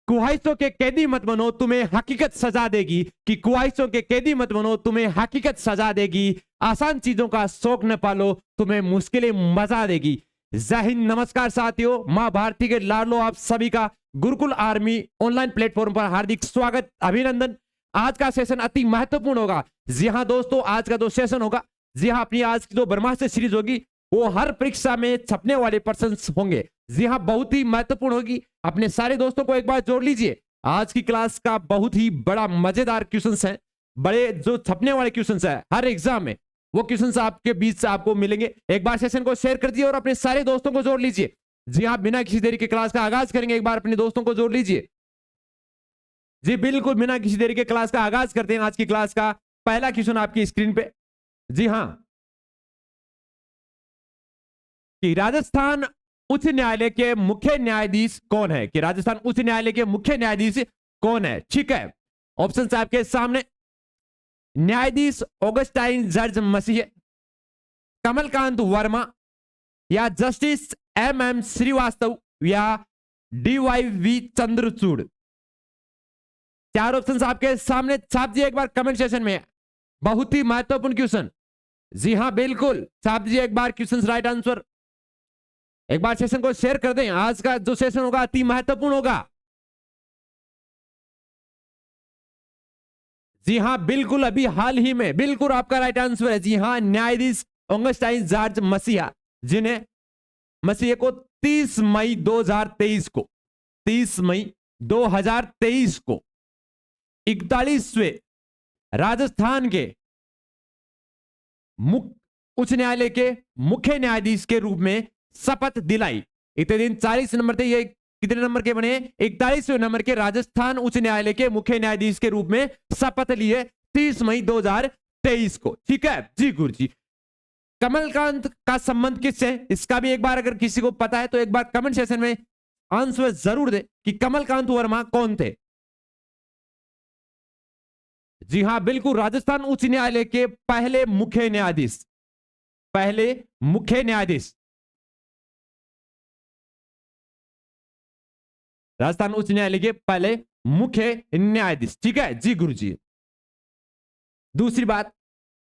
ख्वाहिशों के कैदी मत बनो, तुम्हें हकीकत सजा देगी। कि ख्वाहिशों के कैदी मत बनो, तुम्हें हकीकत सजा देगी। आसान चीजों का शौक न पालो, तुम्हें मुश्किलें मजा देगी। जय हिंद, नमस्कार साथियों, मां भारती के लाडलो आप सभी का गुरुकुल आर्मी ऑनलाइन प्लेटफॉर्म पर हार्दिक स्वागत, अभिनंदन। आज का सेशन अति महत्वपूर्ण होगा। जी हाँ दोस्तों, आज का जो सेशन होगा, जी हाँ, अपनी आज की जो ब्रह्मास्त्र सीरीज होगी वो हर परीक्षा में छपने वाले प्रश्न होंगे। जी हाँ, बहुत ही महत्वपूर्ण होगी। अपने सारे दोस्तों को एक बार जोड़ लीजिए। आज की क्लास का बहुत ही बड़ा मजेदार क्वेश्चंस है, बड़े जो छपने वाले क्वेश्चंस है हर एग्जाम में, वो क्वेश्चंस आपके बीच से आपको मिलेंगे। एक बार सेशन को शेयर कर दिए और अपने सारे दोस्तों को जोड़ लीजिए। जी हाँ, बिना किसी देरी के क्लास का आगाज करेंगे। एक बार अपने दोस्तों को जोड़ लीजिए। जी बिल्कुल, बिना किसी देरी के क्लास का आगाज करते हैं। आज की क्लास का पहला क्वेश्चन आपकी स्क्रीन पे। जी हाँ, कि राजस्थान उच्च न्यायालय के मुख्य न्यायाधीश कौन है? कि राजस्थान उच्च न्यायालय के मुख्य न्यायाधीश कौन है? ठीक है, ऑप्शन आपके सामने। न्यायाधीश ऑगस्टाइन जॉर्ज मसीह, कमलकांत वर्मा, या जस्टिस एम श्रीवास्तव, या DYV चंद्रचूड़। चार ऑप्शन आपके सामने, छाप दिए एक बार कमेंट सेशन में। बहुत ही महत्वपूर्ण क्वेश्चन। जी हाँ बिल्कुल, छाप दीजिए एक बार क्वेश्चन राइट आंसर। एक बार सेशन को शेयर कर दें। आज का जो सेशन होगा अति महत्वपूर्ण होगा। जी हाँ बिल्कुल, अभी हाल ही में, बिल्कुल आपका राइट आंसर है। जी हाँ, न्यायाधीश ऑगस्टाइन जॉर्ज मसीहा, जिन्हें मसीह को 30 मई 2023 को 30 मई 2023 को 41वें राजस्थान के उच्च न्यायालय के मुख्य न्यायाधीश के रूप में शपथ दिलाई। इतने दिन 40 नंबर थे, ये कितने नंबर के बने? 41वें नंबर के राजस्थान उच्च न्यायालय के मुख्य न्यायाधीश के रूप में शपथ लिए 30 मई 2023 को। ठीक है जी गुरु जी। कमलकांत का संबंध किससे है? इसका भी एक बार अगर किसी को पता है तो एक बार कमेंट सेशन में आंसर जरूर दे कि कमलकांत वर्मा कौन थे। जी हां बिल्कुल, राजस्थान उच्च न्यायालय के पहले मुख्य न्यायाधीश, पहले मुख्य न्यायाधीश, राजस्थान उच्च न्यायालय के पहले मुख्य न्यायाधीश। ठीक है जी गुरु जी। दूसरी बात,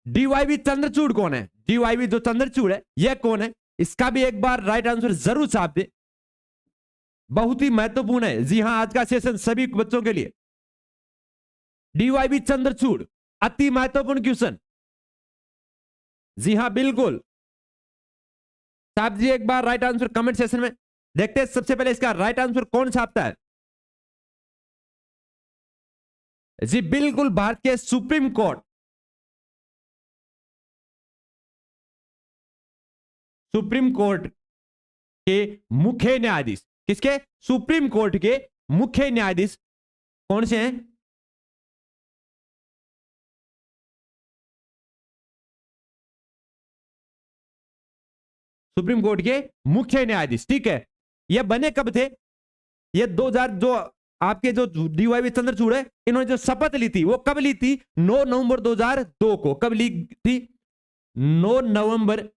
DYV चंद्रचूड़ कौन है? DYV जो चंद्रचूड़ है यह कौन है? इसका भी एक बार राइट आंसर जरूर छाप दे, बहुत ही महत्वपूर्ण है। जी हां, आज का सेशन सभी बच्चों के लिए। DYV चंद्रचूड़, अति महत्वपूर्ण क्वेश्चन। जी हां बिल्कुल, छाप दीजिए एक बार राइट आंसर कमेंट सेशन में। देखते हैं सबसे पहले इसका राइट आंसर कौन छापता है। जी बिल्कुल, भारत के सुप्रीम कोर्ट, सुप्रीम कोर्ट के मुख्य न्यायाधीश। किसके? सुप्रीम कोर्ट के मुख्य न्यायाधीश कौन से हैं? सुप्रीम कोर्ट के मुख्य न्यायाधीश। ठीक है, ये बने कब थे? ये 2000 जो आपके जो DYV चंद्रचूड़ है, इन्होंने जो शपथ ली थी वो कब ली थी? 9 नवंबर 2002 को। कब ली थी? 9 नवंबर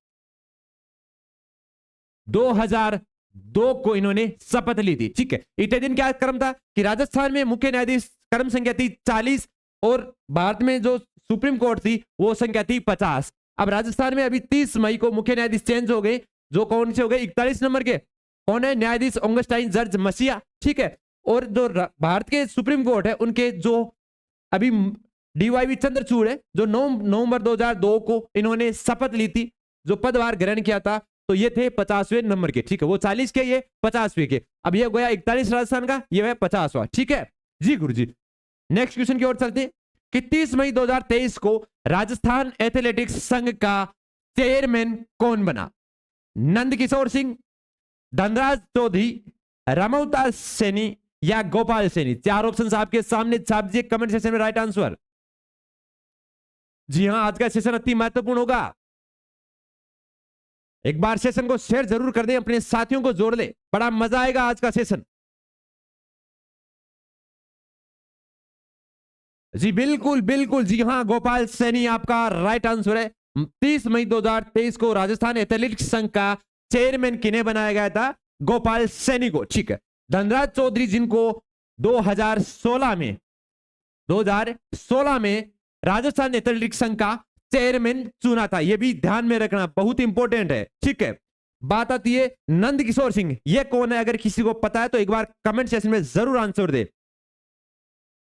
2002 को इन्होंने शपथ ली थी। ठीक है, इतने दिन क्या क्रम था कि राजस्थान में मुख्य न्यायाधीश क्रम संख्या थी 40 और भारत में जो सुप्रीम कोर्ट थी वो संख्या थी 50। अब राजस्थान में अभी 30 मई को मुख्य न्यायाधीश चेंज हो गए, जो कौन से हो गए? 41 नंबर के। कौन है? न्यायाधीश ऑगस्टाइन जॉर्ज मसीहा। ठीक है, और जो भारत के सुप्रीम कोर्ट है उनके जो अभी DYV चंद्रचूड़ है, जो 9 नवंबर 2002 को इन्होंने शपथ ली थी, जो पदभार ग्रहण किया था, तो ये थे 50वें नंबर के। ठीक है, वो 40 के, ये 50वें के। अब ये गया 41 राजस्थान का, ये है 50वां। ठीक है जी गुरु जी। नेक्स्ट क्वेश्चन की ओर चलते हैं कि 30 मई 2023 को राजस्थान एथलेटिक्स संघ का चेयरमैन कौन बना? नंद किशोर सिंह, धनराज चौधरी, रमवतार सैनी, या गोपाल सैनी। चार ऑप्शंस आपके सामने, छाप दीजिए कमेंट सेक्शन में राइट आंसर। जी हां, आज का सेशन अति महत्वपूर्ण होगा। एक बार सेशन को शेयर जरूर कर दें, अपने साथियों को जोड़ ले, बड़ा मजा आएगा आज का सेशन। जी बिल्कुल बिल्कुल, जी हां, गोपाल सैनी आपका राइट आंसर है। 30 मई 2023 को राजस्थान एथलेटिक्स संघ का चेयरमैन किन्हें बनाया गया था? गोपाल सैनी को। ठीक है, धनराज चौधरी जिनको 2016 में 2016 में राजस्थान एथलेटिक्स संघ का चेयरमैन चुना था। यह भी ध्यान में रखना, बहुत इंपॉर्टेंट है। ठीक है, बात आती है नंद किशोर सिंह, यह कौन है? अगर किसी को पता है तो एक बार कमेंट सेक्शन में जरूर आंसर दे,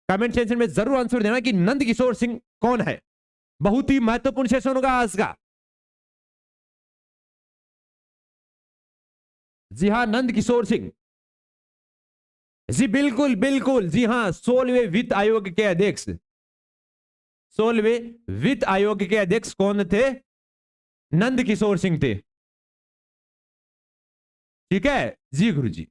कमेंट सेक्शन में जरूर आंसर देना कि नंद किशोर सिंह कौन है। बहुत ही महत्वपूर्ण सेशन होगा आज का। जी हां, नंद किशोर सिंह, जी बिल्कुल बिल्कुल, जी हां, 16वें वित्त आयोग के अध्यक्ष, 16वें वित्त आयोग के अध्यक्ष कौन थे? नंद किशोर सिंह थे। ठीक है जी गुरुजी,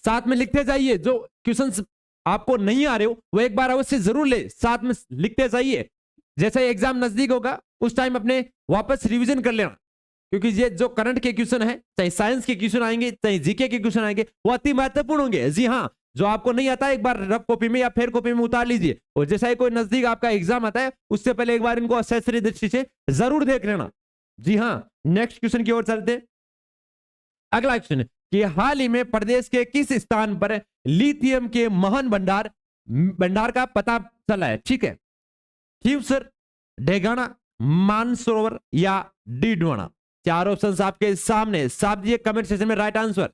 साथ में लिखते जाइए। जो क्वेश्चंस आपको नहीं आ रहे हो वो एक बार अवश्य जरूर ले, साथ में लिखते जाइए। जैसे एग्जाम नजदीक होगा उस टाइम अपने वापस रिवीजन कर लेना, क्योंकि ये जो करंट के क्वेश्चन है, चाहे साइंस के क्वेश्चन आएंगे चाहे जीके के क्वेश्चन आएंगे, वो अति महत्वपूर्ण होंगे। जी हाँ, जो आपको नहीं आता है एक बार रफ कॉपी में या फेयर कॉपी में उतार लीजिए, और जैसा ही कोई नजदीक आपका एग्जाम आता है उससे पहले एक बार इनको असेसरी दृष्टि से जरूर देख लेना। जी हाँ, नेक्स्ट क्वेश्चन की ओर चलते। अगला क्वेश्चन कि हाल ही में प्रदेश के किस स्थान पर लिथियम के महान भंडार का पता चला है? ठीक है, खीवसर, डेगाना, मानसरोवर या डीडवाना? चार ऑप्शंस आपके सामने, साफ दीजिए कमेंट सेक्शन में राइट आंसर।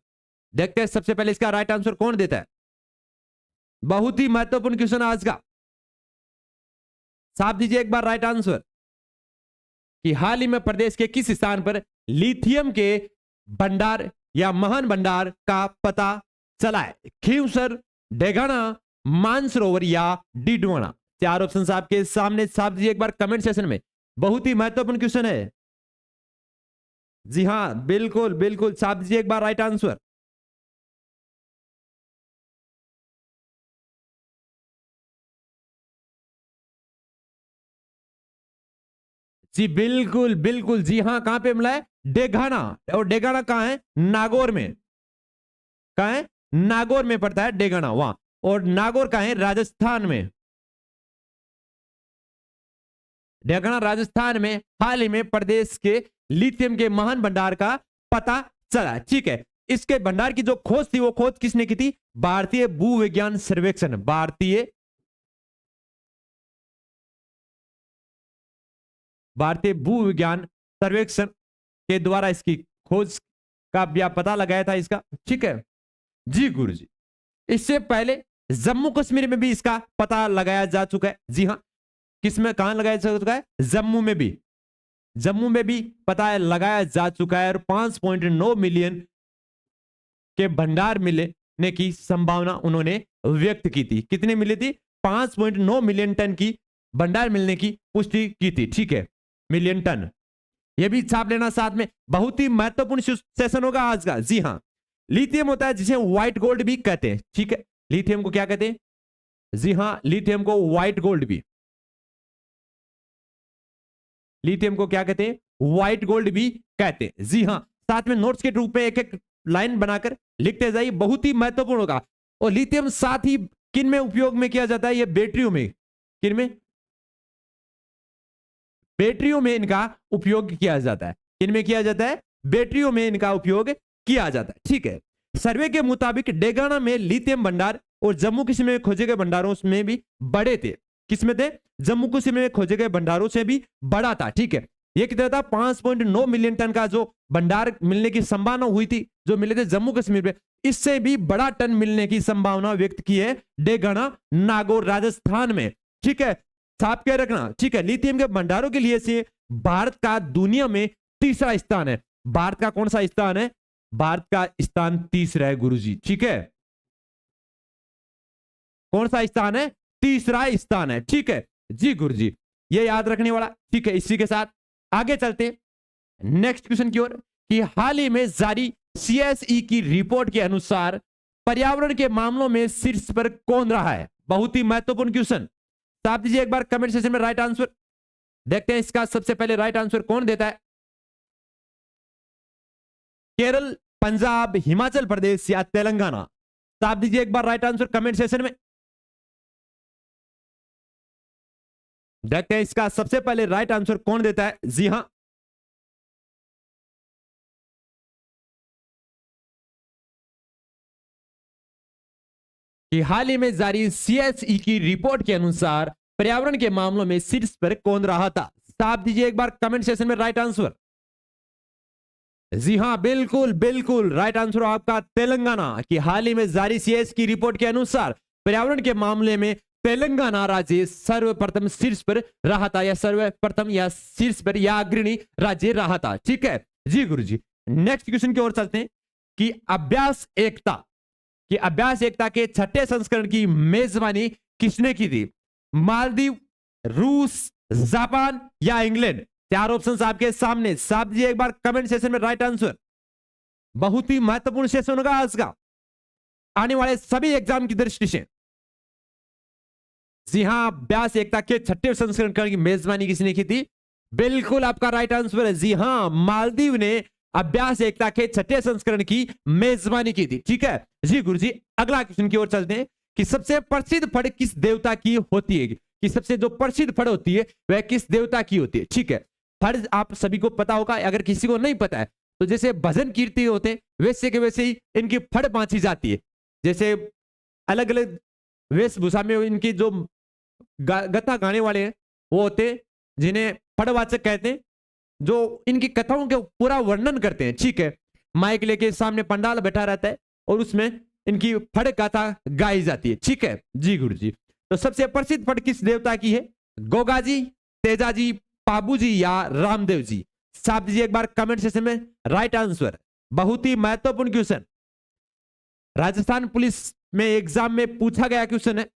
देखते हैं सबसे पहले इसका राइट आंसर कौन देता है। बहुत ही महत्वपूर्ण क्वेश्चन आज का, साफ दीजिए एक बार राइट आंसर कि हाल ही में प्रदेश के किस स्थान पर लिथियम के भंडार या महान भंडार का पता चला है? खीवसर, डेगाना, मानसरोवर या डीडवाना? चार ऑप्शंस आपके सामने, साफ दीजिए एक बार कमेंट सेक्शन में। बहुत ही महत्वपूर्ण क्वेश्चन है। जी हां बिल्कुल बिल्कुल, साफ दीजिए एक बार राइट आंसर। जी बिल्कुल बिल्कुल, जी हां, कहां पे मिला है? डेगाना। और डेगाना कहां है? नागौर में। कहां है? नागौर में पड़ता है डेगाना वहां। और नागौर कहां है? राजस्थान में। डेगाना राजस्थान में हाल ही में प्रदेश के लिथियम के महान भंडार का पता चला। ठीक है, इसके भंडार की जो खोज थी वो खोज किसने की थी? भारतीय भूविज्ञान सर्वेक्षण, भारतीय भूविज्ञान सर्वेक्षण के द्वारा इसकी खोज का भी पता लगाया था इसका। ठीक है जी गुरु जी, इससे पहले जम्मू कश्मीर में भी इसका पता लगाया जा चुका है। जी हाँ, किसमें, कहां लगाया जा चुका है? जम्मू में भी, जम्मू में भी पता लगाया जा चुका है। और 5.9 मिलियन के भंडार मिलने की संभावना उन्होंने व्यक्त की थी। कितने मिली थी? 5.9 मिलियन टन की भंडार मिलने की पुष्टि की थी। ठीक है, मिलियन टन, यह भी छाप लेना साथ में। बहुत ही महत्वपूर्ण सेशन होगा आज का। जी हाँ, लिथियम होता है जिसे व्हाइट गोल्ड भी कहते हैं। ठीक है, लिथियम को क्या कहते हैं? जी हां, लिथियम को व्हाइट गोल्ड भी, लिथियम को क्या कहते हैं? व्हाइट गोल्ड भी कहते हैं। जी हां, साथ में नोट्स के रूप में एक एक लाइन बनाकर लिखते जाइए, बहुत ही महत्वपूर्ण होगा। और लिथियम साथ ही किन में उपयोग में किया जाता है? ये बैटरियों में, किन में? बैटरियों में इनका उपयोग किया जाता है। किन में किया जाता है? बैटरियों में इनका उपयोग किया जाता है। ठीक है, सर्वे के मुताबिक डेगाना में लिथियम भंडार और जम्मू कश्मीर में खोजे गए भंडारों में भी बड़े थे। किसमें थे? जम्मू कश्मीर में खोजे गए भंडारों से भी बड़ा था। ठीक है, ये कितना था? 5.9 मिलियन टन का जो भंडार मिलने की संभावना हुई थी, जो मिले थे जम्मू कश्मीर में, इससे भी बड़ा टन मिलने की संभावना व्यक्त की है डेगाना, नागौर, राजस्थान में। ठीक है, छाप के रखना। ठीक है, लिथियम के भंडारों के लिए से भारत का दुनिया में तीसरा स्थान है। भारत का कौन सा स्थान है? भारत का स्थान तीसरा है गुरुजी। ठीक है, कौन सा स्थान है? तीसरा स्थान है। ठीक है जी गुरुजी, ये याद रखने वाला। ठीक है, इसी के साथ आगे चलते हैं नेक्स्ट क्वेश्चन की ओर कि हाल ही में जारी सीएसई की रिपोर्ट के अनुसार पर्यावरण के मामलों में शीर्ष पर कौन रहा है? बहुत ही महत्वपूर्ण क्वेश्चन, साफ दीजिए एक बार कमेंट सेक्शन में राइट आंसर। देखते हैं इसका सबसे पहले राइट आंसर कौन देता है। केरल, पंजाब, हिमाचल प्रदेश या तेलंगाना? साफ दीजिए एक बार राइट आंसर कमेंट सेक्शन में। देखते हैं इसका सबसे पहले राइट आंसर कौन देता है। जी हां, कि हाल ही में जारी सीएसई की रिपोर्ट के अनुसार पर्यावरण के मामलों में शीर्ष पर कौन रहा था? साफ दीजिए एक बार कमेंट सेक्शन में राइट आंसर। जी हां, बिल्कुल बिल्कुल राइट आंसर आपका तेलंगाना। कि हाल ही में जारी सीएस की रिपोर्ट के अनुसार पर्यावरण के मामले में तेलंगाना राज्य सर्वप्रथम शीर्ष पर रहा था, या सर्वप्रथम या शीर्ष पर या अग्रणी राज्य रहा था। ठीक है जी गुरुजी। नेक्स्ट क्वेश्चन की ओर चलते हैं कि अभ्यास एकता, कि अभ्यास एकता के छठे संस्करण की मेजबानी किसने की थी? मालदीव, रूस, जापान या इंग्लैंड? चार ऑप्शंस आपके सामने, साफ दीजिए एक बार कमेंट सेशन में राइट आंसर। बहुत ही महत्वपूर्ण सेशन होगा आज का, आने वाले सभी एग्जाम की दृष्टि से। जी हां, अभ्यास एकता के छठे संस्करण की मेजबानी किसने की थी? बिल्कुल आपका राइट आंसर है, जी हां, मालदीव ने अभ्यास एकता के छठे संस्करण की मेजबानी की थी। ठीक है जी गुरुजी। अगला क्वेश्चन की ओर चलते हैं कि सबसे प्रसिद्ध फड़ किस देवता की होती है? कि सबसे जो प्रसिद्ध फड़ होती है वह किस देवता की होती है? ठीक है, फड़ आप सभी को पता होगा, अगर किसी को नहीं पता है तो जैसे भजन कीर्ति होते हैं वैसे के वैसे ही इनकी फड़ बांची जाती है। जैसे अलग अलग वेशभूषा में इनकी जो गथा गाने वाले हैं वो होते हैं जिन्हें फड़वाचक कहते हैं, जो इनकी कथाओं के पूरा वर्णन करते हैं। ठीक है, माइक लेके सामने पंडाल बैठा रहता है और उसमें इनकी फड़ गाथा गाई जाती है। ठीक है जी गुरु जी। तो सबसे प्रसिद्ध फड़ किस देवता की है? गोगा जी, तेजा जी, पाबू जी या रामदेव जी? साफ दीजिए एक बार कमेंट सेक्शन में राइट आंसर। बहुत ही महत्वपूर्ण क्वेश्चन, राजस्थान पुलिस में एग्जाम में पूछा गया क्वेश्चन है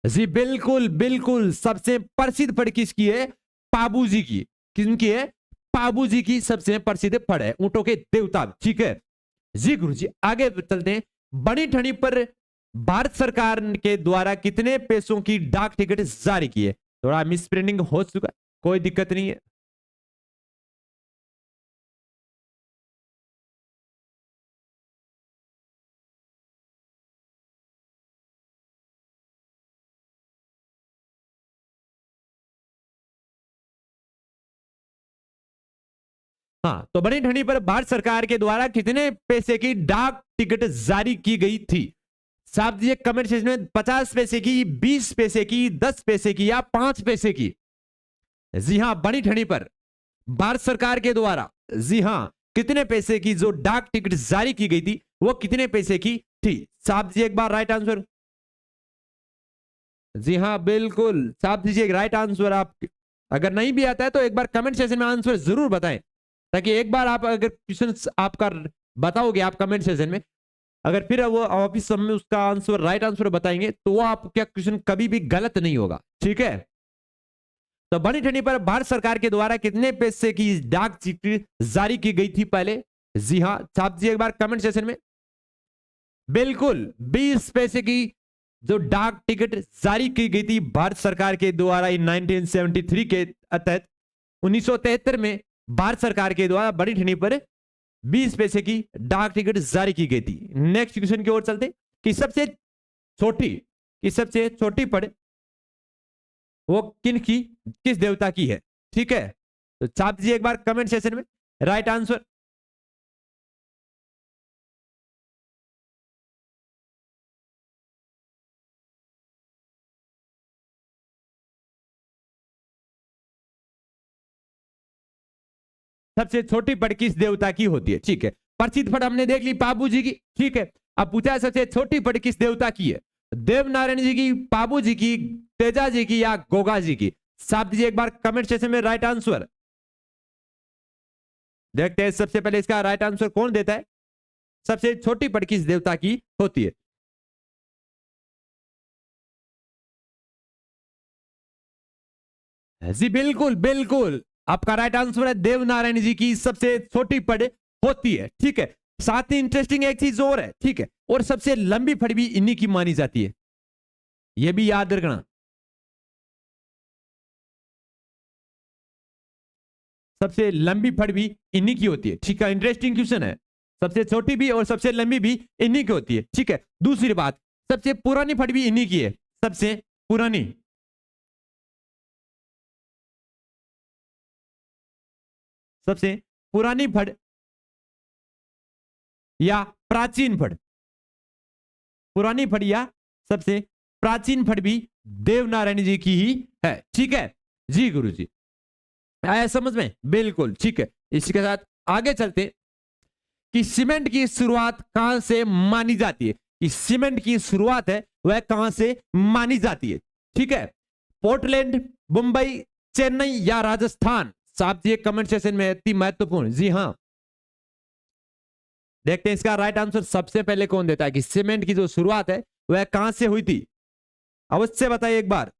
जी। बिल्कुल बिल्कुल, सबसे प्रसिद्ध फड़ किसकी है? पाबू जी की। किनकी है? पाबू जी की सबसे प्रसिद्ध फड़ है, ऊंटों के देवता। ठीक है जी गुरु जी। आगे चलते हैं। बनी ठनी पर भारत सरकार के द्वारा कितने पैसों की डाक टिकट जारी की है? थोड़ा मिस प्रिंटिंग हो चुका, कोई दिक्कत नहीं है। हाँ, तो बनी ठनी पर भारत सरकार के द्वारा कितने पैसे की डाक टिकट जारी की गई थी? साफ दीजिए कमेंट सेक्शन में। 50 पैसे की, 20 पैसे की, 10 पैसे की या 5 पैसे की? जी हां, बनी ठनी पर भारत सरकार के द्वारा, जी हां, कितने पैसे की जो डाक टिकट जारी की गई थी वो कितने पैसे की थी? साफ दीजिए एक बार राइट आंसर। जी हां, बिल्कुल साफ दीजिए राइट आंसर। आप अगर नहीं भी आता है तो एक बार कमेंट सेक्शन में आंसर जरूर बताएं, ताकि एक बार आप अगर क्वेश्चन आपका बताओगे आप कमेंट सेक्शन में, अगर फिर वो ऑफिस में उसका आंसर राइट आंसर बताएंगे तो वो आपका क्वेश्चन कभी भी गलत नहीं होगा। ठीक है, तो बनी ठनी पर भारत सरकार के द्वारा कितने पैसे की डाक टिकट जारी की गई थी पहले? जी हां, छाप दीजिए एक बार कमेंट सेक्शन में। बिल्कुल 20 पैसे की जो डाक टिकट जारी की गई थी भारत सरकार के द्वारा इन 1973 के तहत। 1973 में भारत सरकार के द्वारा बड़ी ठनी पर 20 पैसे की डाक टिकट जारी की गई थी। नेक्स्ट क्वेश्चन की ओर चलते कि सबसे छोटी पढ़ वो किस देवता की है? ठीक है, तो छाप दीजिए एक बार कमेंट सेशन में राइट आंसर। सबसे छोटी पढ़ किस देवता की होती है? ठीक है, प्रसिद्ध पढ़ हमने देख ली पाबू जी की। ठीक है, अब पूछा है सबसे छोटी पढ़ किस देवता की है? देव नारायण जी की, पाबू जी की, तेजा जी की या गोगा जी की? साफ दीजिए एक बार कमेंट सेशन में राइट आंसर। देखते हैं सबसे पहले इसका राइट आंसर कौन देता है। सबसे छोटी पढ़ किस देवता की होती है? जी बिल्कुल बिल्कुल, आपका राइट आंसर है देव नारायण जी की सबसे छोटी पढ़ होती है। ठीक है, साथ ही इंटरेस्टिंग एक चीज और है। ठीक है, और सबसे लंबी फड़ भी इन्हीं की मानी जाती है, यह भी याद रखना। सबसे लंबी फड़ भी इन्हीं की होती है। ठीक है, इंटरेस्टिंग क्वेश्चन है। सबसे छोटी भी और सबसे लंबी भी इन्हीं की होती है। ठीक है, दूसरी बात, सबसे पुरानी फड़ भी इन्हीं की है। सबसे पुरानी, सबसे पुरानी फड़ या प्राचीन फड़? पुरानी फड़ या सबसे प्राचीन फड़ भी देवनारायण जी की ही है। ठीक है जी गुरुजी, आया समझ में? बिल्कुल ठीक है। इसी के साथ आगे चलते कि सीमेंट की शुरुआत कहां से मानी जाती है, कि सीमेंट की शुरुआत है वह कहां से मानी जाती है। ठीक है, पोर्टलैंड, मुंबई, चेन्नई या राजस्थान? साहब ये कमेंट सेक्शन में अति महत्वपूर्ण। जी हां, देखते हैं इसका राइट आंसर सबसे पहले कौन देता है कि सीमेंट की जो शुरुआत है वह कहां से हुई थी, अवश्य बताइए एक बार।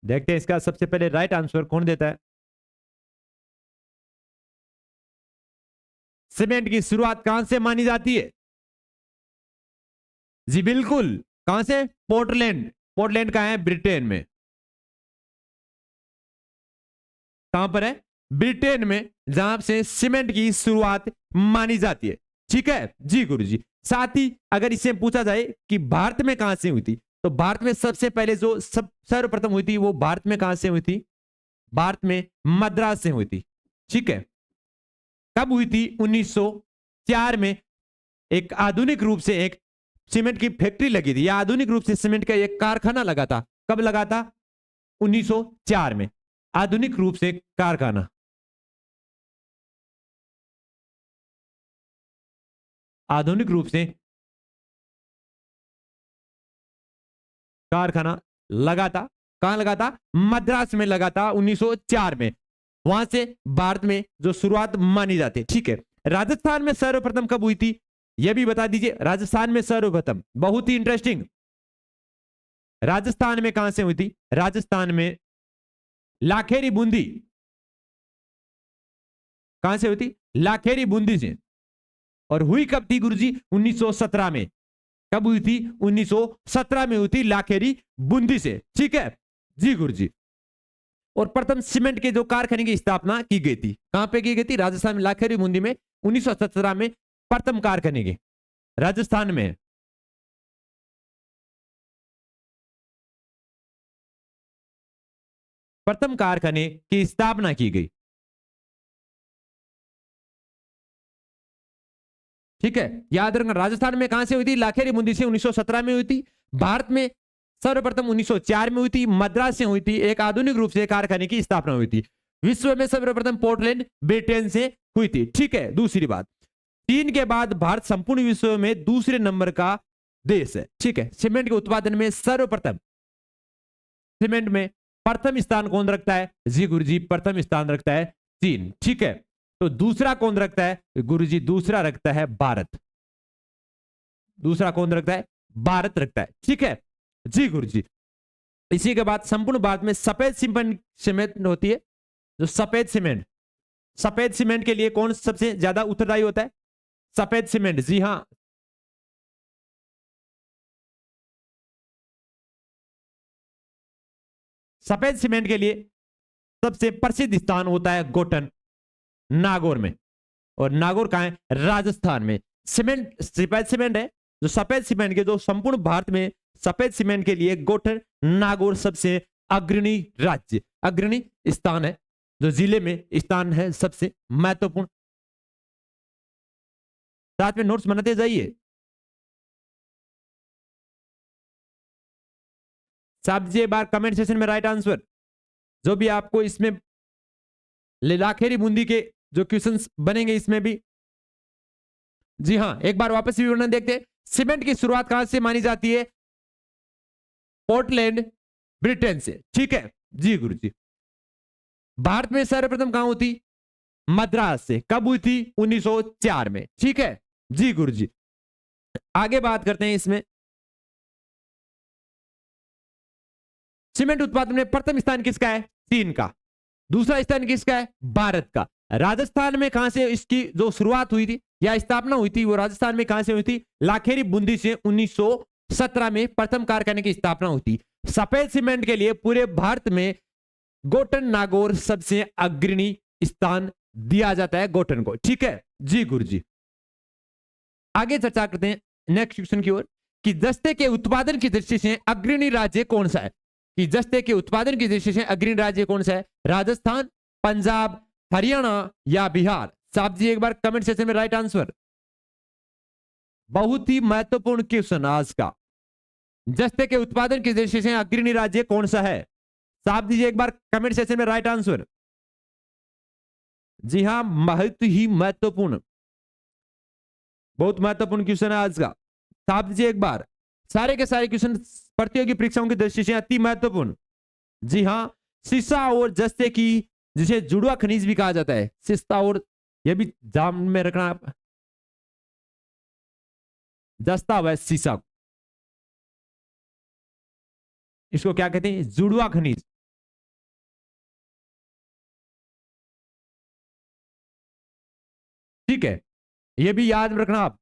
देखते हैं इसका सबसे पहले राइट आंसर कौन देता है। सीमेंट की शुरुआत कहां से मानी जाती है? जी बिल्कुल, कहां से? पोर्टलैंड। पोर्टलैंड कहां है? ब्रिटेन में। कहां पर है? ब्रिटेन में, जहां से सीमेंट की शुरुआत मानी जाती है। ठीक है जी गुरुजी। साथ ही अगर इससे पूछा जाए कि भारत में कहां से हुई थी, तो भारत में सबसे पहले जो सर्वप्रथम हुई थी वो भारत में कहां से हुई थी? भारत में मद्रास से हुई थी। ठीक है, कब हुई थी? 1904 में एक आधुनिक रूप से एक सीमेंट की फैक्ट्री लगी थी, या आधुनिक रूप से सीमेंट का एक कारखाना लगा था। कब लगा था? 1904 में आधुनिक रूप से कारखाना, आधुनिक रूप से कारखाना लगा था। कहां लगा था? मद्रास में लगा था 1904 में। वहां से भारत में जो शुरुआत मानी जाती है। ठीक है, राजस्थान में सर्वप्रथम कब हुई थी यह भी बता दीजिए। राजस्थान में सर्वप्रथम, बहुत ही इंटरेस्टिंग, राजस्थान में कहां से हुई थी? राजस्थान में लाखेरी बूंदी। कहां से हुई थी? लाखेरी बूंदी से। और हुई कब थी गुरुजी? 1917 में। कब हुई थी? 1917 में हुई थी लाखेरी बूंदी से। ठीक है जी गुरुजी। और प्रथम सीमेंट के जो कारखाने की स्थापना की गई थी, कहां पे की गई थी? राजस्थान में लाखेरी बूंदी में 1917 में प्रथम कारखाने के, राजस्थान में। प्रथम कारखाने की स्थापना की गई। ठीक है, याद रखना राजस्थान में कहां से हुई थी? लाखेरी बूंदी से 1917 में हुई थी। भारत में सर्वप्रथम 1904 में हुई थी। मद्रास से हुई थी। एक आधुनिक रूप से कारखाने की स्थापना हुई थी। विश्व में सर्वप्रथम पोर्टलैंड ब्रिटेन से हुई थी। ठीक है, दूसरी बात, चीन के बाद भारत संपूर्ण विश्व में दूसरे नंबर का देश है। ठीक है, सीमेंट के उत्पादन में सर्वप्रथम, सीमेंट में प्रथम स्थान कौन रखता है? जी गुरुजी, प्रथम स्थान रखता है चीन। ठीक है, तो दूसरा कौन रखता है? गुरुजी दूसरा रखता है भारत। दूसरा कौन रखता है? भारत रखता है। ठीक है जी गुरुजी। इसी के बाद संपूर्ण भारत में सफेद सीमेंट होती है, जो सफेद सीमेंट, सफेद सीमेंट के लिए कौन सबसे ज्यादा उत्तरदायी होता है? सफेद सीमेंट। जी हां, सफेद सीमेंट के लिए सबसे प्रसिद्ध स्थान होता है गोटन, नागौर में। और नागौर कहां है? राजस्थान में। सीमेंट सफेद सीमेंट है, जो सफेद सीमेंट के जो संपूर्ण भारत में सफेद सीमेंट के लिए गोटन, नागौर सबसे अग्रणी राज्य, अग्रणी स्थान है, जो जिले में स्थान है सबसे महत्वपूर्ण। साथ में नोट्स बनाते जाइए साहब जी। बार कमेंट सेक्शन में राइट आंसर जो भी आपको इसमें लाखेरी बूंदी के जो क्वेश्चंस बनेंगे इसमें भी। जी हां, एक बार वापस विवरण देखते हैं। सीमेंट की शुरुआत कहां से मानी जाती है? पोर्टलैंड, ब्रिटेन से। ठीक है जी गुरुजी। भारत में सर्वप्रथम कहां हुई थी? मद्रास से। कब हुई थी? 1904 में। ठीक है जी गुरुजी। आगे बात करते हैं इसमें, सीमेंट उत्पादन में प्रथम स्थान किसका है? चीन का। दूसरा स्थान किसका है? भारत का। राजस्थान में कहां से इसकी जो शुरुआत हुई थी या स्थापना हुई थी, वो राजस्थान में कहां से हुई थी? लाखेरी बूंदी से 1917 में प्रथम कारखाने की स्थापना हुई थी। सफेद सीमेंट के लिए पूरे भारत में गोटन, नागौर सबसे अग्रणी स्थान दिया जाता है गोटन को। ठीक है जी गुरुजी। आगे चर्चा करते हैं नेक्स्ट क्वेश्चन की ओर कि दस्ते के उत्पादन की दृष्टि से अग्रणी राज्य कौन सा है? कि जस्ते के उत्पादन की दृष्टि से अग्रणी राज्य कौन सा है? राजस्थान, पंजाब, हरियाणा या बिहार? साहब जी एक बार कमेंट सेक्शन में राइट आंसर। बहुत ही महत्वपूर्ण क्वेश्चन आज का, जस्ते के उत्पादन की दृष्टि से अग्रणी राज्य कौन सा है? साहब दीजिए एक बार कमेंट सेक्शन में राइट आंसर। जी हां, बहुत ही महत्वपूर्ण, बहुत महत्वपूर्ण क्वेश्चन है आज का। साहब दीजिए एक बार, सारे के सारे क्वेश्चन प्रतियोगी परीक्षाओं की दृष्टि से अति महत्वपूर्ण। जी हां, सीसा और जस्ते की, जिसे जुड़वा खनिज भी कहा जाता है, सीसा और, यह भी ध्यान में रखना आप, जस्ता व सीसा, इसको क्या कहते हैं? जुड़वा खनिज। ठीक है, यह भी याद रखना आप।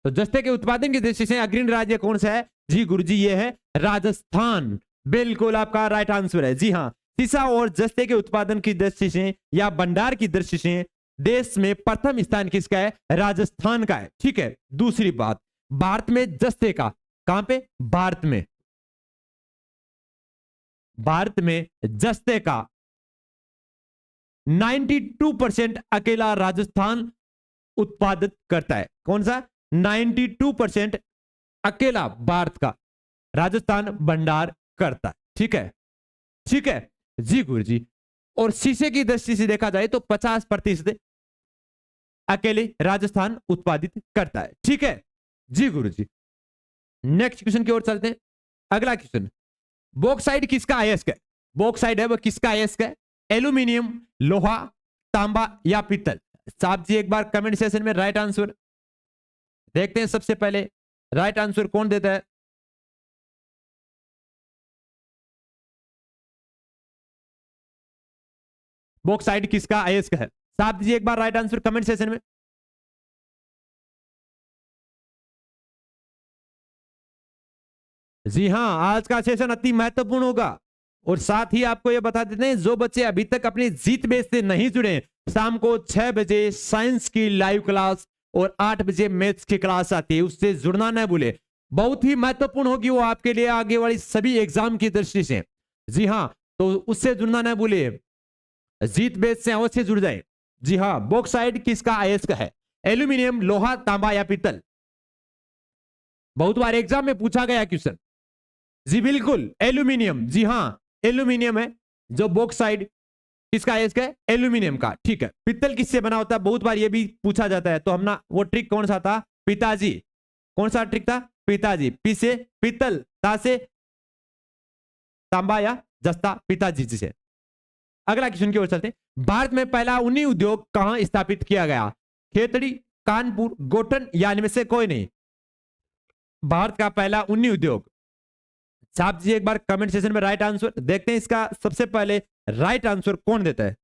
तो जस्ते के उत्पादन की दृष्टि से अग्रणी राज्य कौन सा है? जी गुरुजी ये है राजस्थान, बिल्कुल आपका राइट आंसर है। जी हाँ, सीसा और जस्ते के उत्पादन की दृष्टि से या भंडार की दृष्टि से देश में प्रथम स्थान किसका है? राजस्थान का है। ठीक है, दूसरी बात, भारत में जस्ते का, कहां पे? भारत में, भारत में जस्ते का 92% अकेला राजस्थान उत्पादित करता है। कौन सा? 92% अकेला भारत का राजस्थान भंडार करता है। ठीक है, ठीक है जी गुरु जी। और शीशे की दृष्टि से देखा जाए तो 50% अकेले राजस्थान उत्पादित करता है। ठीक है जी गुरु जी। नेक्स्ट क्वेश्चन की ओर चलते हैं। अगला क्वेश्चन, बॉक्साइट किसका अयस्क है? बॉक्साइट है वो किसका अयस्क है? एल्यूमिनियम, लोहा, तांबा या पीतल? साहब जी एक बार कमेंट सेशन में राइट आंसर देखते हैं। सबसे पहले राइट आंसर कौन देता है? बॉक्साइट किसका अयस्क है? साहब जी एक बार राइट आंसर कमेंट सेशन में। जी हां, आज का सेशन अति महत्वपूर्ण होगा। और साथ ही आपको यह बता देते हैं, जो बच्चे अभी तक अपनी जीत बेस से नहीं जुड़े, शाम को 6 बजे साइंस की लाइव क्लास और 8 बजे मैथ्स की क्लास आती है, उससे जुड़ना न भूले। बहुत ही महत्वपूर्ण होगी वो आपके लिए आगे वाली सभी एग्जाम की दृष्टि से। जी हां, तो उससे जुड़ना न भूले, जीत बेस से अवश्य जुड़ जाए। जी हां, बॉक्साइट किसका अयस्क है? एल्यूमिनियम, लोहा, तांबा या पीतल? बहुत बार एग्जाम में पूछा गया क्वेश्चन। जी बिल्कुल, एल्यूमिनियम। जी हां, एल्यूमिनियम है जो बॉक्साइट किसका अयस्क है? एल्यूमिनियम का। ठीक है, पीतल किससे बना होता है? बहुत बार ये भी पूछा जाता है। तो हम ना, वो ट्रिक कौन सा था? पिताजी। कौन सा ट्रिक था? पिताजी। पी से पीतल, ता से तांबा या जस्ता, पिताजी जी से। अगला क्वेश्चन की ओर चलते हैं। भारत में पहला ऊनी उद्योग कहां स्थापित किया गया? खेतड़ी, कानपुर, गोठन या इनमें से कोई नहीं? भारत का पहला ऊनी उद्योग, साहब जी एक बार कमेंट सेशन में राइट आंसर देखते हैं। इसका सबसे पहले राइट आंसर कौन देता है?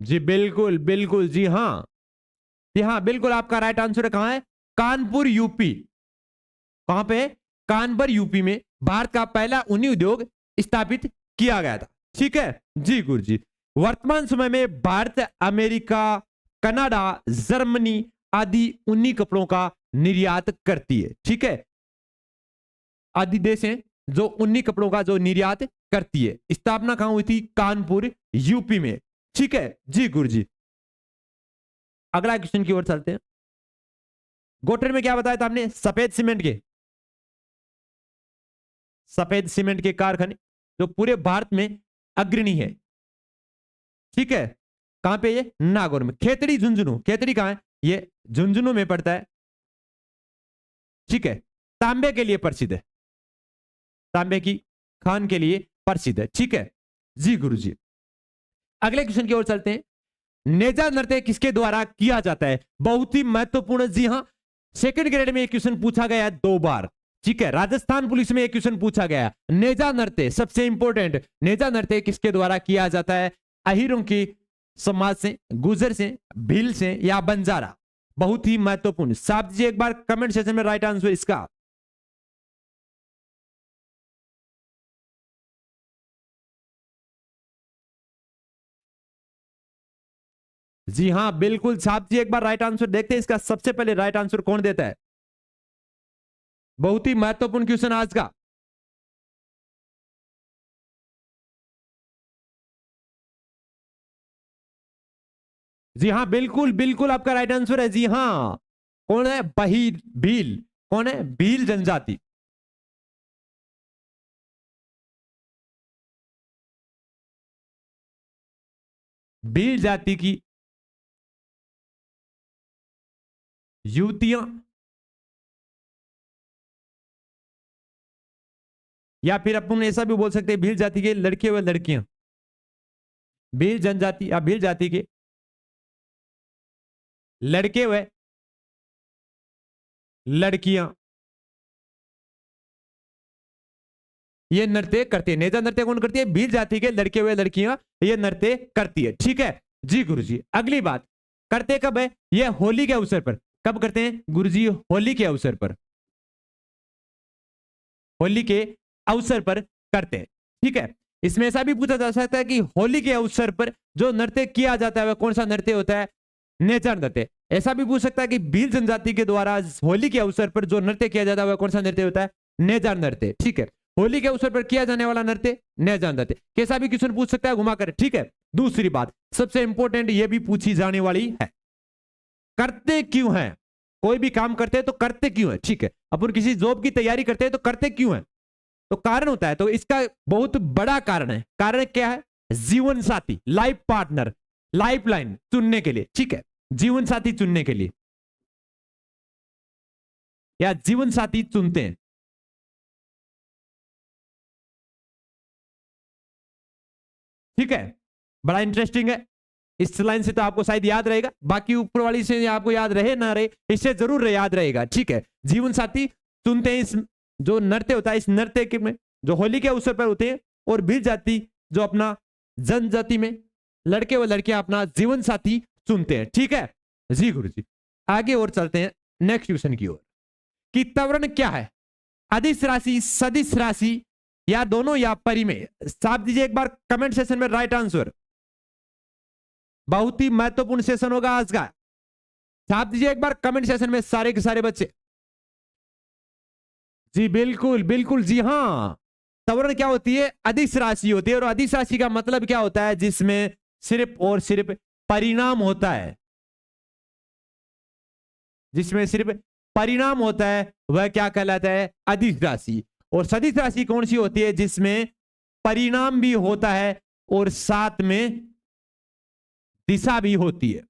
जी बिल्कुल बिल्कुल, जी हाँ, जी हाँ बिल्कुल, आपका राइट आंसर कहां है? कानपुर यूपी। कहां पे? कानपुर यूपी में भारत का पहला ऊनी उद्योग स्थापित किया गया था। ठीक है जी गुरु जी। वर्तमान समय में भारत अमेरिका, कनाडा, जर्मनी आदि ऊनी कपड़ों का निर्यात करती है। ठीक है, आदि देश हैं जो ऊनी कपड़ों का जो निर्यात करती है। स्थापना कहां हुई थी? कानपुर यूपी में। ठीक है जी गुरु जी। अगला क्वेश्चन की ओर चलते हैं। गोठन में क्या बताया था आपने? सफेद सीमेंट के, सफेद सीमेंट के कारखाने जो पूरे भारत में अग्रणी है। ठीक है, कहां पे? ये नागौर में। खेतड़ी, झुंझुनू, खेतड़ी कहां है? ये झुंझुनू में पड़ता है। ठीक है, तांबे के लिए प्रसिद्ध है, तांबे की खान के लिए प्रसिद्ध है। ठीक है जी गुरु जी। अगले क्वेश्चन की ओर चलते हैं। नेजा नृत्य किसके द्वारा किया जाता है? बहुत ही महत्वपूर्ण। जी हां, सेकंड ग्रेड में एक क्वेश्चन पूछा गया है 2 बार। ठीक है, राजस्थान पुलिस में एक क्वेश्चन पूछा गया। नेजा नृत्य सबसे इंपॉर्टेंट, नेजा नृत्य किसके द्वारा किया जाता है? अहीरों की समाज से, गुजर से, भील से या बंजारा? बहुत ही महत्वपूर्ण। साफ दीजिए एक बार कमेंट सेक्शन में राइट आंसर इसका। जी हां बिल्कुल, साहब जी एक बार राइट आंसर देखते हैं इसका। सबसे पहले राइट आंसर कौन देता है? बहुत ही महत्वपूर्ण क्वेश्चन आज का। जी हां बिल्कुल बिल्कुल आपका राइट आंसर है। जी हां, कौन है? बहीर भील। कौन है? भील जनजाति। भील जाति की युवतियां, या फिर अपन ऐसा भी बोल सकते हैं भील जाति के लड़के व लड़कियां। भील जनजाति या भील जाति के लड़के व लड़कियां ये नृत्य करती है। नेजा नृत्य कौन करती है? भील जाति के लड़के व लड़कियां ये नृत्य करती है। ठीक है जी गुरुजी। अगली बात, करते कब है? ये होली के अवसर पर। कब करते हैं गुरुजी? होली के अवसर पर। होली के अवसर पर करते हैं। ठीक है, इसमें ऐसा भी पूछा जा सकता है कि होली के अवसर पर जो नृत्य किया जाता है वह कौन सा नृत्य होता है? नेचर नृत्य। ऐसा भी पूछ सकता है कि भील जनजाति के द्वारा होली के अवसर पर जो नृत्य किया जाता है वह कौन सा नृत्य होता है? नेजार नृत्य। ठीक है, होली के अवसर पर किया जाने वाला नृत्य नेजार नृत्य। कैसा भी क्वेश्चन पूछ सकता है घुमाकर। ठीक है, दूसरी बात सबसे इंपॉर्टेंट ये भी पूछी जाने वाली है, करते क्यों है? कोई भी काम करते हैं तो करते क्यों है? ठीक है, अपन किसी जॉब की तैयारी करते हैं तो करते क्यों है? तो कारण होता है, तो इसका बहुत बड़ा कारण है। कारण क्या है? जीवन साथी, लाइफ पार्टनर, लाइफ लाइन चुनने के लिए। ठीक है, जीवन साथी चुनने के लिए या जीवन साथी चुनते हैं। ठीक है, बड़ा इंटरेस्टिंग है। इस लाइन से तो आपको शायद याद रहेगा, बाकी ऊपर वाली से आपको याद रहे ना रहे, इससे जरूर याद रहेगा। ठीक है, जीवन साथी चुनते हैं। इस जो नृत्य होता है, इस नृत्य के में जो होली के अवसर पर होते हैं, और भील जाति जो अपना जनजाति में लड़के व लड़कियां अपना जीवन साथी चुनते हैं। ठीक है जी गुरु जी। आगे और चलते हैं नेक्स्ट क्वेश्चन की ओर, कि त्वरण क्या है? अदिश राशि, सदिश राशि, या दोनों, या परिमेय? साफ दीजिए एक बार कमेंट सेशन में राइट आंसर। बहुत ही महत्वपूर्ण सेशन होगा आज का। छाप दीजिए एक बार कमेंट सेशन में सारे के सारे बच्चे। जी बिल्कुल बिल्कुल, जी हां। त्वरण क्या होती है? अदिश राशि होती है, और अदिश राशि का मतलब क्या होता है? जिसमें सिर्फ और सिर्फ परिणाम होता है। जिसमें सिर्फ परिणाम होता है वह क्या कहलाता है? अदिश राशि। और सदिश राशि कौन सी होती है? जिसमें परिणाम भी होता है और साथ में दिशा भी होती है।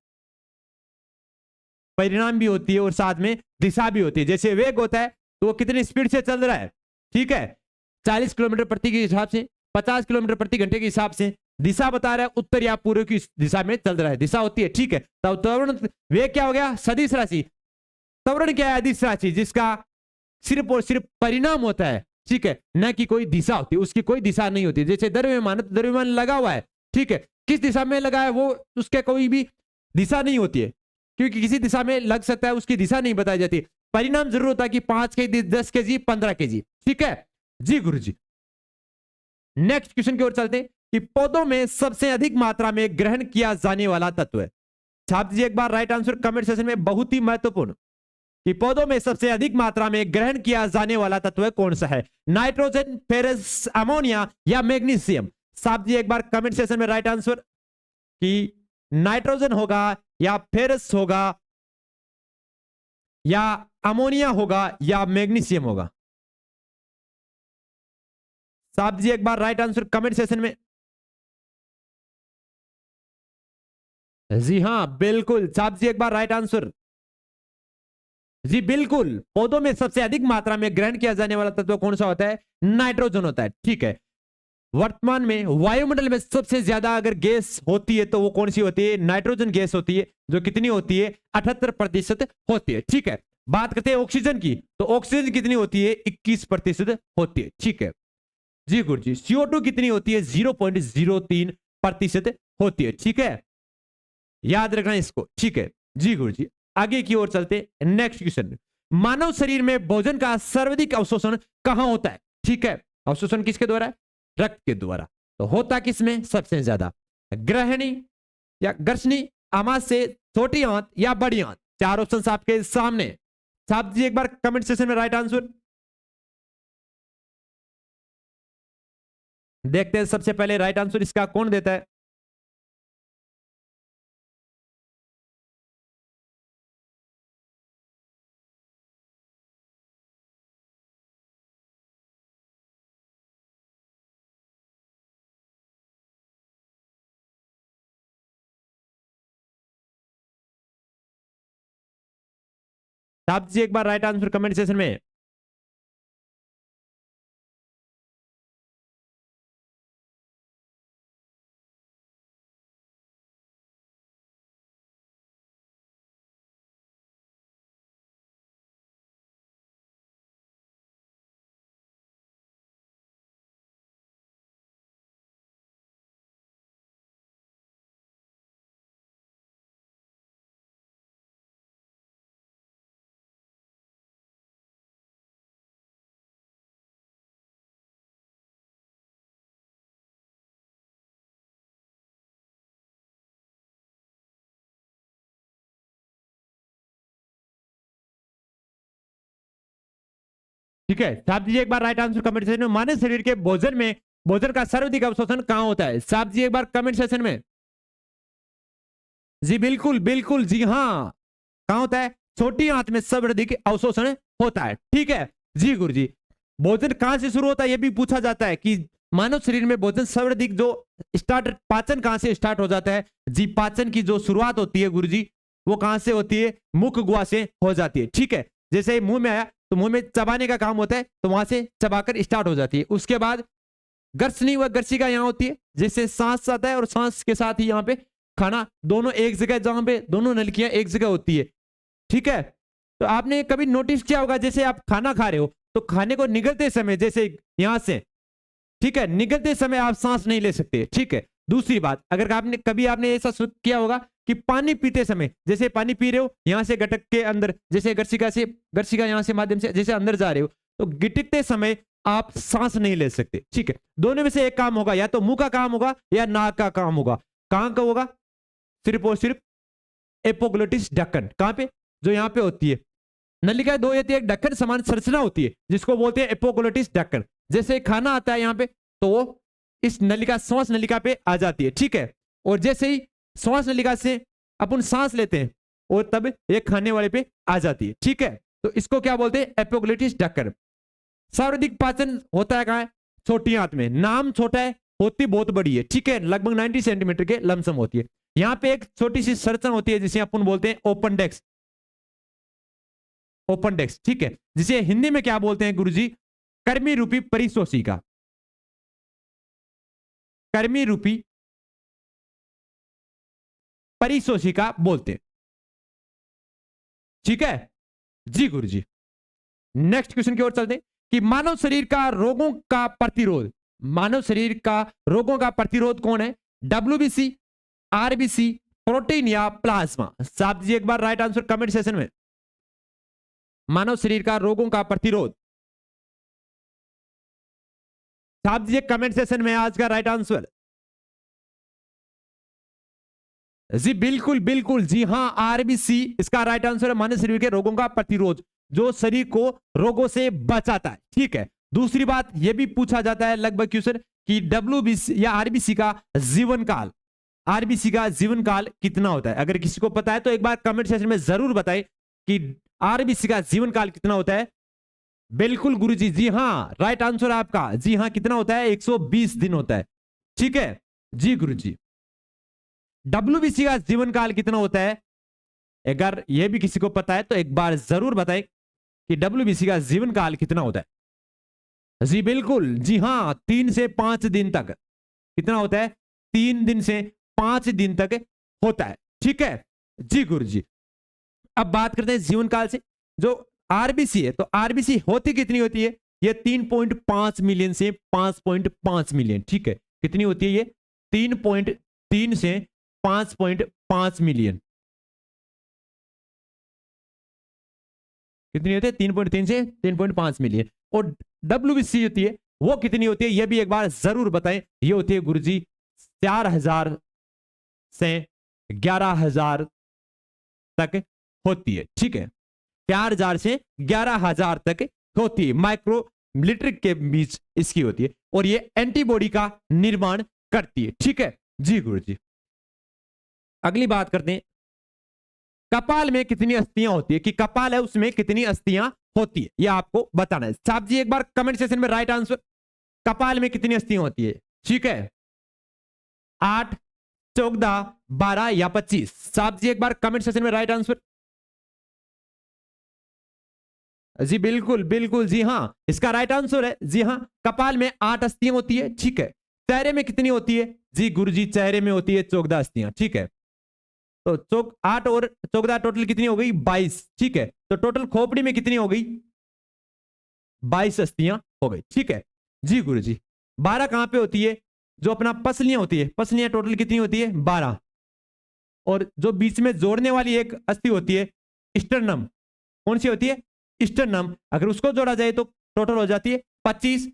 परिणाम भी होती है और साथ में दिशा भी होती है। जैसे वेग होता है तो वो कितनी स्पीड से चल रहा है। ठीक है, 40 किलोमीटर प्रति के हिसाब से, 50 किलोमीटर प्रति घंटे के हिसाब से। दिशा बता रहा है उत्तर या पूर्व की दिशा में चल रहा है, दिशा होती है। ठीक है, तो त्वरण, वेग क्या हो गया? सदिश राशि। त्वरण क्या है? अदिश राशि, जिसका सिर्फ और सिर्फ परिणाम होता है। ठीक है, न कि कोई दिशा होती है, उसकी कोई दिशा नहीं होती। जैसे द्रव्यमान, द्रव्यमान लगा हुआ है। ठीक है, किस दिशा में लगा है वो उसके कोई भी दिशा नहीं होती है, क्योंकि किसी दिशा में लग सकता है, उसकी दिशा नहीं बताई जाती। परिणाम जरूर होता है कि 5 केजी, 10 केजी, 15 केजी। ठीक है जी गुरु जी। नेक्स्ट क्वेश्चन की ओर चलते हैं, कि पौधों में सबसे अधिक मात्रा में ग्रहण किया जाने वाला तत्व है। छाप दीजिए एक बार राइट आंसर कमेंट सेशन में। बहुत ही महत्वपूर्ण, कि पौधों में सबसे अधिक मात्रा में ग्रहण किया जाने वाला तत्व कौन सा है? नाइट्रोजन, फेरस, अमोनिया, या मैग्नीशियम? छाप दीजिए एक बार कमेंट सेशन में राइट आंसर, कि नाइट्रोजन होगा, या फेरस होगा, या अमोनिया होगा, या मैग्नीशियम होगा? साहब दीजिए एक बार राइट आंसर कमेंट सेशन में। जी हां बिल्कुल, साहब दीजिए एक बार राइट आंसर। जी बिल्कुल, पौधों में सबसे अधिक मात्रा में ग्रहण किया जाने वाला तत्व कौन सा होता है? नाइट्रोजन होता है। ठीक है, वर्तमान में वायुमंडल में सबसे ज्यादा अगर गैस होती है तो वो कौन सी होती है? नाइट्रोजन गैस होती है, जो कितनी होती है? 78% होती है। ठीक है, बात करते हैं ऑक्सीजन की, तो ऑक्सीजन कितनी होती है? 21% होती है। ठीक है जी गुरु जी। CO2 कितनी होती है? 0.03% होती है। ठीक है, याद रखना इसको। ठीक है जी गुरु जी। आगे की ओर चलते नेक्स्ट क्वेश्चन। मानव शरीर में भोजन का सर्वाधिक अवशोषण कहां होता है? ठीक है, अवशोषण किसके द्वारा है? रक्त के द्वारा। तो होता किसमें सबसे ज्यादा? ग्रहणी या गर्शनी, आमाशय, छोटी आंत या बड़ी आंत? चार ऑप्शन आपके सामने। छाप दीजिए एक बार कमेंट सेक्शन में राइट आंसर। देखते हैं सबसे पहले राइट आंसर इसका कौन देता है। छाप दीजिए एक बार राइट आंसर कमेंट सेक्शन में। ठीक है, छाप दीजिए एक बार राइट आंसर कमेंट सेक्शन में। मानव शरीर के भोजन में भोजन का सर्वाधिक अवशोषण कहां होता है? छाप दीजिए एक बार कमेंट सेक्शन में। जी बिल्कुल बिल्कुल, जी हाँ, कहां होता है? छोटी आंत में सर्वाधिक अवशोषण होता है। ठीक है जी गुरु जी। भोजन कहां से शुरू होता है यह भी पूछा जाता है कि मानव शरीर में भोजन सर्वाधिक जो स्टार्ट, पाचन कहां से स्टार्ट हो जाता है? जी पाचन की जो शुरुआत होती है गुरु जी, वो कहां से होती है? मुख गुहा से हो जाती है। ठीक है, जैसे ही मुंह में आया तो मुंह में चबाने का काम होता है, तो वहां से चबाकर स्टार्ट हो जाती है। उसके बाद गर्सनी व गर्सिका यहाँ होती है, जैसे सांस आता है और सांस के साथ ही यहाँ पे खाना, दोनों एक जगह, जहां पे दोनों नलिकाएं एक जगह होती है। ठीक है, तो आपने कभी नोटिस किया होगा, जैसे आप खाना खा रहे हो तो खाने को निगलते समय, जैसे यहां से, ठीक है, निगलते समय आप सांस नहीं ले सकते। ठीक है, दूसरी बात, अगर आपने ऐसा किया होगा कि पानी पीते समय, जैसे पानी पी रहे हो, यहां से गटक के अंदर, जैसे गर्सिका यहां से माध्यम से जैसे अंदर जा रहे हो, तो गिटकते समय आप सांस नहीं ले सकते। ठीक है, दोनों में से एक काम होगा, या तो मुंह का काम होगा या नाक का काम होगा। कहां का होगा? सिर्फ और सिर्फ एपोग्लोटिस ढक्कन। कहां पे? जो यहां पे होती है नलिका दो होती है, एक ढक्कन समान संरचना होती है जिसको बोलते हैं एपोग्लोटिस ढक्कन। जैसे खाना आता है यहां पे, तो वो इस नलिका, श्वास नलिका पे आ जाती है। ठीक है, और जैसे ही श्वास नलिका से अपन सांस लेते हैं और तब ये खाने वाले पे आ जाती है। ठीक है, तो इसको क्या बोलते हैं? एपोग्लोटिस ढक्कन। सर्वाधिक पाचन होता है कहां है? छोटी आंत में। नाम छोटा है, होती बहुत बड़ी है। ठीक है, लगभग 90 सेंटीमीटर के लमसम होती है। यहां पे एक छोटी सी संरचना होती है जिसे अपन बोलते हैं ओपन डेस्क। ओपन डेस्क, ठीक है, जिसे हिंदी में क्या बोलते हैं गुरुजी? कर्मी रूपी परिशोषिका। कर्मी रूपी परिशोषिका बोलते हैं। ठीक है जी गुरुजी। नेक्स्ट क्वेश्चन की ओर चलते हैं कि मानव शरीर का रोगों का प्रतिरोध, मानव शरीर का रोगों का प्रतिरोध कौन है? डब्ल्यूबीसी, आरबीसी, प्रोटीन या प्लाज्मा? साफ दीजिए एक बार राइट आंसर कमेंट सेशन में। मानव शरीर का रोगों का प्रतिरोध छाप दीजिए कमेंट सेशन में आज का राइट आंसर। जी बिल्कुल बिल्कुल, जी हां, आरबीसी इसका राइट आंसर है। मानव शरीर के रोगों का प्रतिरोध, जो शरीर को रोगों से बचाता है। ठीक है, दूसरी बात यह भी पूछा जाता है लगभग क्वेश्चन कि डब्ल्यूबीसी या आरबीसी का जीवन काल, आरबीसी का जीवन काल कितना होता है? अगर किसी को पता है तो एक बार कमेंट सेक्शन में जरूर बताएं कि आरबीसी का जीवन काल कितना होता है। बिल्कुल गुरुजी, जी हां, राइट आंसर आपका। जी हां, कितना होता है? 120 दिन होता है। ठीक है जी गुरुजी। डब्ल्यूबीसी का जीवन काल कितना होता है? अगर यह भी किसी को पता है तो एक बार जरूर बताएं कि डब्ल्यूबीसी का जीवन काल कितना होता है। जी बिल्कुल, जी हां, 3 से 5 दिन तक। कितना होता है? 3 दिन से 5 दिन तक होता है। ठीक है जी गुरुजी। अब बात करते हैं जीवन काल से। जो आरबीसी है, तो आरबीसी होती कितनी होती है? ये 3.5 मिलियन से 5.5 मिलियन। ठीक है, कितनी होती है ये? 3.3 से 5.5 मिलियन। कितनी होती है? 3.3 से 3.5 मिलियन। और WBC होती है वो कितनी होती है, ये भी एक बार जरूर बताएं। ये होती है गुरुजी 4,000 से 11,000 तक होती है, ठीक है। 4,000 से 11,000 तक होती है, माइक्रो मिलिट्री के बीच इसकी होती है, और ये एंटीबॉडी का निर्माण करती है, ठीक है जी गुरुजी। अगली बात करते हैं, कपाल में कितनी अस्थियां होती है, कि कपाल है उसमें कितनी अस्थियां होती है, यह आपको बताना है। साहब जी एक बार कमेंट सेक्शन में राइट आंसर, कपाल में कितनी अस्थियां होती है, ठीक है। 8, 14, 12 या 25? साहब जी एक बार कमेंट सेक्शन में राइट आंसर। जी बिल्कुल बिल्कुल, जी हाँ, इसका राइट आंसर है जी हाँ, कपाल में 8 अस्थियां होती है, ठीक है। चेहरे में कितनी होती है? जी गुरुजी चेहरे में होती है 14 अस्थियां, ठीक है। तो 8 और 14 टोटल कितनी हो गई? 22, ठीक है। तो टोटल खोपड़ी में कितनी हो गई? 22 अस्थियां हो गई, ठीक है जी गुरुजी। 12 कहां पे होती है? जो अपना पसलियां होती है, पसलियां टोटल कितनी होती है? 12। और जो बीच में जोड़ने वाली एक अस्थि होती है स्टर्नम, कौन सी होती है? स्टर्नम, अगर उसको जोड़ा जाए तो टोटल हो जाती है 25।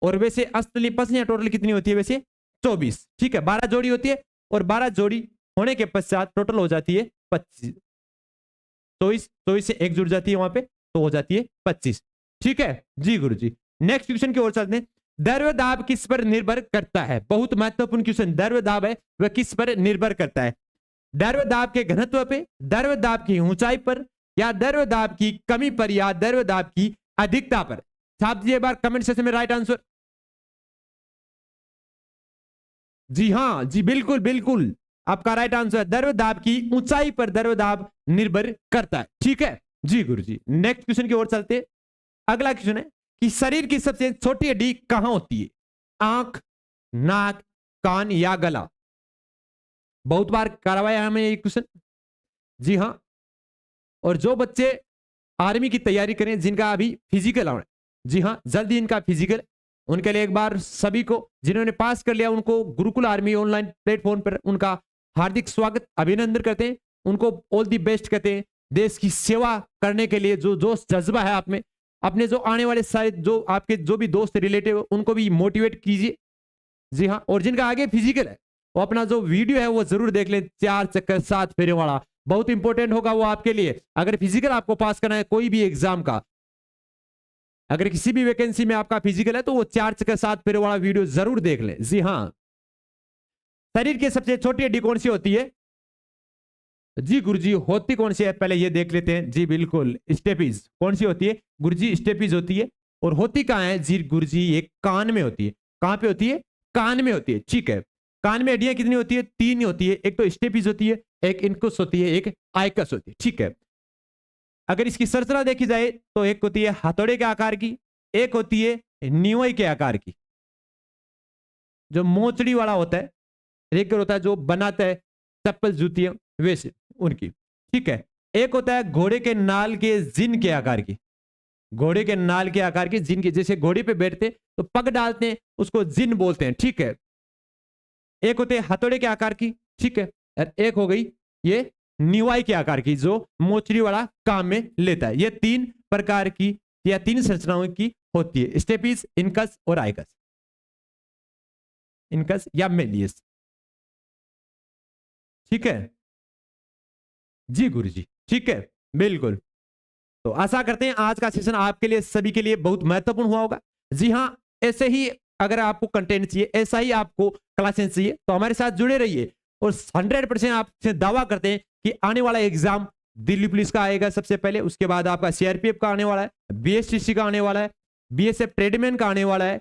और वैसे असली पसलियां टोटल कितनी होती है? वैसे 24, ठीक है। 12 जोड़ी होती है, और 12 जोड़ी होने के पश्चात टोटल हो जाती है 25। 24 से एक जुड़ जाती है वहां पे, तो हो जाती है 25, ठीक है जी गुरुजी। नेक्स्ट क्वेश्चन की ओर चलते हैं। द्रव्य दाब किस पर निर्भर करता है? बहुत महत्वपूर्ण क्वेश्चन, द्रव्य दाब है वह किस पर निर्भर करता है? द्रव्य दाब के घनत्व पे, द्रव्य दाब की ऊंचाई पर, या द्रव्य दाब की कमी पर, या द्रव्य दाब की अधिकता पर? छाप दिए बार कमेंट सेक्शन में राइट आंसर। जी हाँ, जी बिल्कुल बिल्कुल, आपका राइट आंसर है द्रव्य दाब की ऊंचाई पर द्रव्य दाब निर्भर करता है, ठीक है जी गुरुजी। नेक्स्ट क्वेश्चन की ओर चलते हैं। अगला क्वेश्चन है कि शरीर की सबसे छोटी हड्डी कहां होती है? आंख, नाक, कान या गला? बहुत बार करवाया हमें ये क्वेश्चन, जी हाँ। और जो बच्चे आर्मी की तैयारी करें, जिनका अभी फिजिकल आना है, जी हाँ जल्दी इनका फिजिकल, उनके लिए एक बार सभी को जिन्होंने पास कर लिया उनको गुरुकुल आर्मी ऑनलाइन प्लेटफॉर्म पर उनका हार्दिक स्वागत, अभिनंदन करते हैं, उनको ऑल दी बेस्ट कहते हैं। देश की सेवा करने के लिए जो जोश जज्बा है आप में, अपने जो आने वाले सारे जो आपके जो भी दोस्त रिलेटिव उनको भी मोटिवेट कीजिए, जी हाँ। और जिनका आगे फिजिकल है वो अपना जो वीडियो है वो जरूर देख लें, 4 चक्कर 7 फेरे वाला, बहुत इंपॉर्टेंट होगा वो आपके लिए। अगर फिजिकल आपको पास करना है कोई भी एग्जाम का, अगर किसी भी वैकेंसी में आपका फिजिकल है, तो वो 4 चक्कर 7 फेरे वाला वीडियो जरूर देख लें, जी हाँ। शरीर की सबसे छोटी हड्डी कौन सी होती है? जी गुरुजी होती कौन सी है, पहले ये देख लेते हैं। जी बिल्कुल स्टेपीज, कौन सी होती है गुरुजी? स्टेपीज होती है। और होती कहां है? जी गुरुजी ये कान में होती है। कहां पे होती है? कान में होती है, ठीक है। कान में हड्डियां कितनी होती है? 3 होती है, एक तो स्टेपीज होती है, एक इनकस होती है, एक आइकस होती है, ठीक है। अगर इसकी संरचना देखी जाए तो एक होती है हथौड़े के आकार की, एक होती है निवई के आकार की, जो मोचड़ी वाला होता है, एक होता है जो बनाता है चप्पल जूतियां वैसे उनकी, ठीक है। एक होता है घोड़े के नाल के जिन के आकार की, घोड़े के नाल के आकार की जिन की, जैसे घोड़े पे बैठते तो पग डालते हैं उसको जिन बोलते हैं, ठीक है। एक होते हैं हथौड़े के आकार की, ठीक है। और एक हो गई ये निवाई के आकार की जो मोचड़ी वाला काम में लेता है। ये 3 प्रकार की या 3 संरचनाओं की होती है, स्टेपीज, इनकस और आइकस, इनकस या मेलियस, ठीक है जी गुरुजी, ठीक है बिल्कुल। तो आशा करते हैं आज का सेशन आपके लिए सभी के लिए बहुत महत्वपूर्ण हुआ होगा। जी हाँ, ऐसे ही अगर आपको कंटेंट चाहिए, ऐसा ही आपको क्लासेस चाहिए, तो हमारे साथ जुड़े रहिए। और 100% आपसे दावा करते हैं कि आने वाला एग्जाम दिल्ली पुलिस का आएगा सबसे पहले, उसके बाद आपका सीआरपीएफ का आने वाला है, बीएसटीसी का आने वाला है, बीएसएफ ट्रेडमैन का आने वाला है,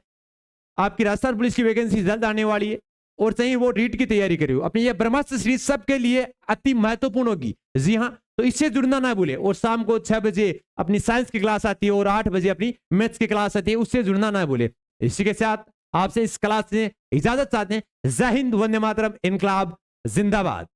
आपकी राजस्थान पुलिस की वैकेंसी जल्द आने वाली है। और सही वो रीट की तैयारी करिए अपनी, ये ब्रह्मास्त्र सीरीज सबके लिए अति महत्वपूर्ण होगी, जी हाँ। तो इससे जुड़ना ना भूले। और शाम को 6 बजे अपनी साइंस की क्लास आती है और 8 बजे अपनी मैथ्स की क्लास आती है, उससे जुड़ना ना भूले। इसी के साथ आपसे इस क्लास से इजाजत चाहते हैं। जय हिंद, वंदे मातरम, इनकलाब जिंदाबाद।